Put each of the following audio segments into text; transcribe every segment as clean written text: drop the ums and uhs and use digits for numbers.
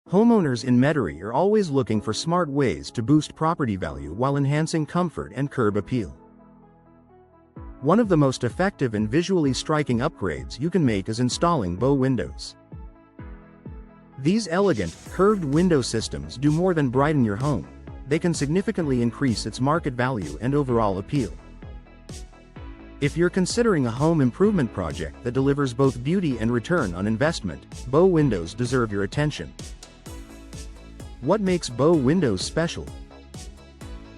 Homeowners in Metairie are always looking for smart ways to boost property value while enhancing comfort and curb appeal. One of the most effective and visually striking upgrades you can make is installing Bow Windows. These elegant, curved window systems do more than brighten your home. They can significantly increase its market value and overall appeal. If you're considering a home improvement project that delivers both beauty and return on investment, Bow Windows deserve your attention. What makes Bow Windows special?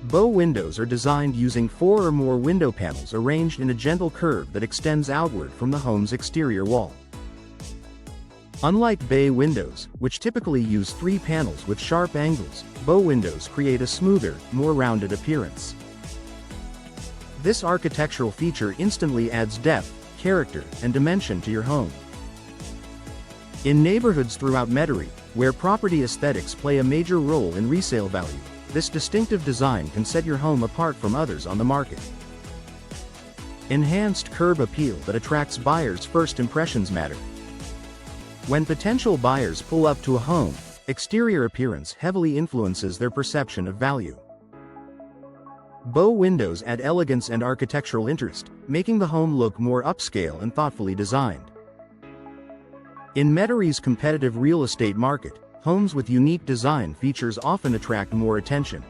Bow windows are designed using 4 or more window panels arranged in a gentle curve that extends outward from the home's exterior wall. Unlike bay windows, which typically use 3 panels with sharp angles, Bow windows create a smoother, more rounded appearance. This architectural feature instantly adds depth, character, and dimension to your home. In neighborhoods throughout Metairie, where property aesthetics play a major role in resale value, this distinctive design can set your home apart from others on the market. Enhanced curb appeal that attracts buyers' first impressions matter. When potential buyers pull up to a home, exterior appearance heavily influences their perception of value. Bow windows add elegance and architectural interest, making the home look more upscale and thoughtfully designed. In Metairie's competitive real estate market, homes with unique design features often attract more attention.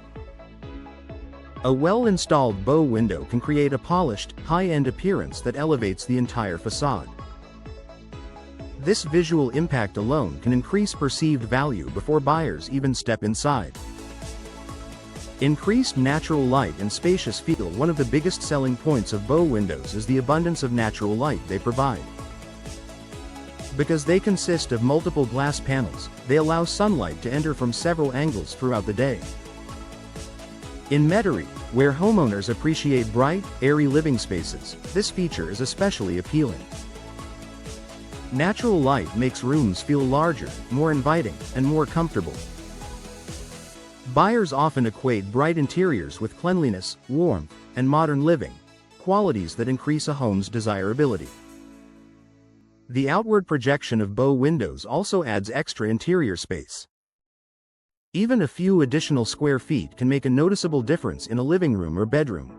A well-installed bow window can create a polished, high-end appearance that elevates the entire facade. This visual impact alone can increase perceived value before buyers even step inside. Increased natural light and spacious feel. One of the biggest selling points of bow windows is the abundance of natural light they provide. Because they consist of multiple glass panels, they allow sunlight to enter from several angles throughout the day. In Metairie, where homeowners appreciate bright, airy living spaces, this feature is especially appealing. Natural light makes rooms feel larger, more inviting, and more comfortable. Buyers often equate bright interiors with cleanliness, warmth, and modern living, qualities that increase a home's desirability. The outward projection of bow windows also adds extra interior space. Even a few additional square feet can make a noticeable difference in a living room or bedroom.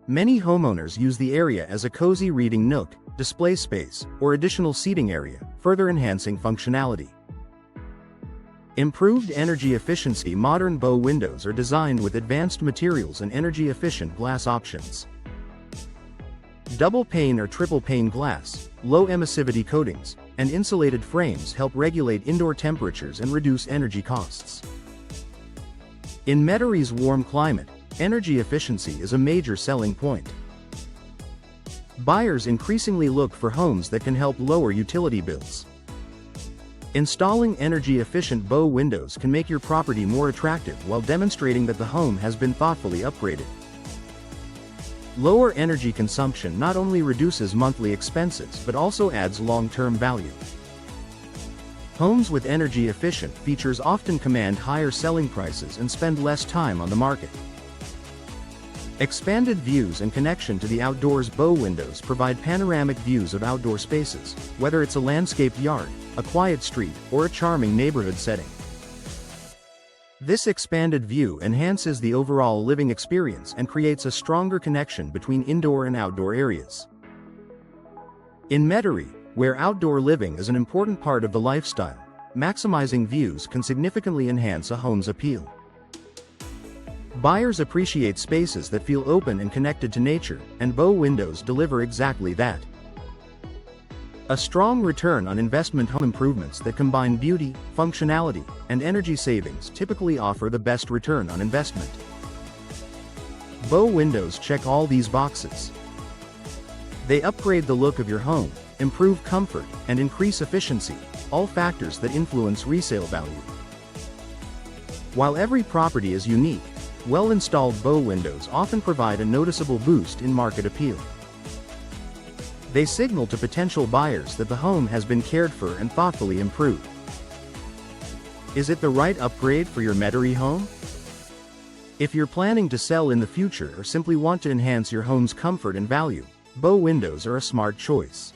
Many homeowners use the area as a cozy reading nook, display space, or additional seating area, further enhancing functionality. Improved energy efficiency. Modern bow windows are designed with advanced materials and energy-efficient glass options. Double pane or triple pane glass, low emissivity coatings, and insulated frames help regulate indoor temperatures and reduce energy costs. In Metairie's warm climate, energy efficiency is a major selling point. Buyers increasingly look for homes that can help lower utility bills. Installing energy-efficient bow windows can make your property more attractive while demonstrating that the home has been thoughtfully upgraded. Lower energy consumption not only reduces monthly expenses but also adds long-term value. Homes with energy-efficient features often command higher selling prices and spend less time on the market. Expanded views and connection to the outdoors. Bow windows provide panoramic views of outdoor spaces, whether it's a landscaped yard, a quiet street, or a charming neighborhood setting. This expanded view enhances the overall living experience and creates a stronger connection between indoor and outdoor areas. In Metairie, where outdoor living is an important part of the lifestyle, maximizing views can significantly enhance a home's appeal. Buyers appreciate spaces that feel open and connected to nature, and bow windows deliver exactly that. A strong return on investment. Home improvements that combine beauty, functionality, and energy savings typically offer the best return on investment. Bow windows check all these boxes. They upgrade the look of your home, improve comfort, and increase efficiency, all factors that influence resale value. While every property is unique, well-installed bow windows often provide a noticeable boost in market appeal. They signal to potential buyers that the home has been cared for and thoughtfully improved. Is it the right upgrade for your Metairie home? If you're planning to sell in the future or simply want to enhance your home's comfort and value, bow windows are a smart choice.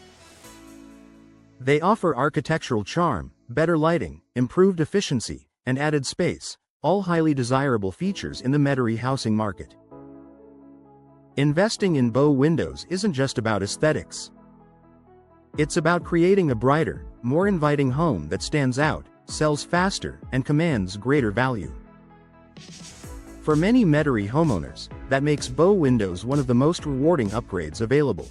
They offer architectural charm, better lighting, improved efficiency, and added space, all highly desirable features in the Metairie housing market. Investing in Bow Windows isn't just about aesthetics. It's about creating a brighter, more inviting home that stands out, sells faster, and commands greater value. For many Metairie homeowners, that makes Bow Windows one of the most rewarding upgrades available.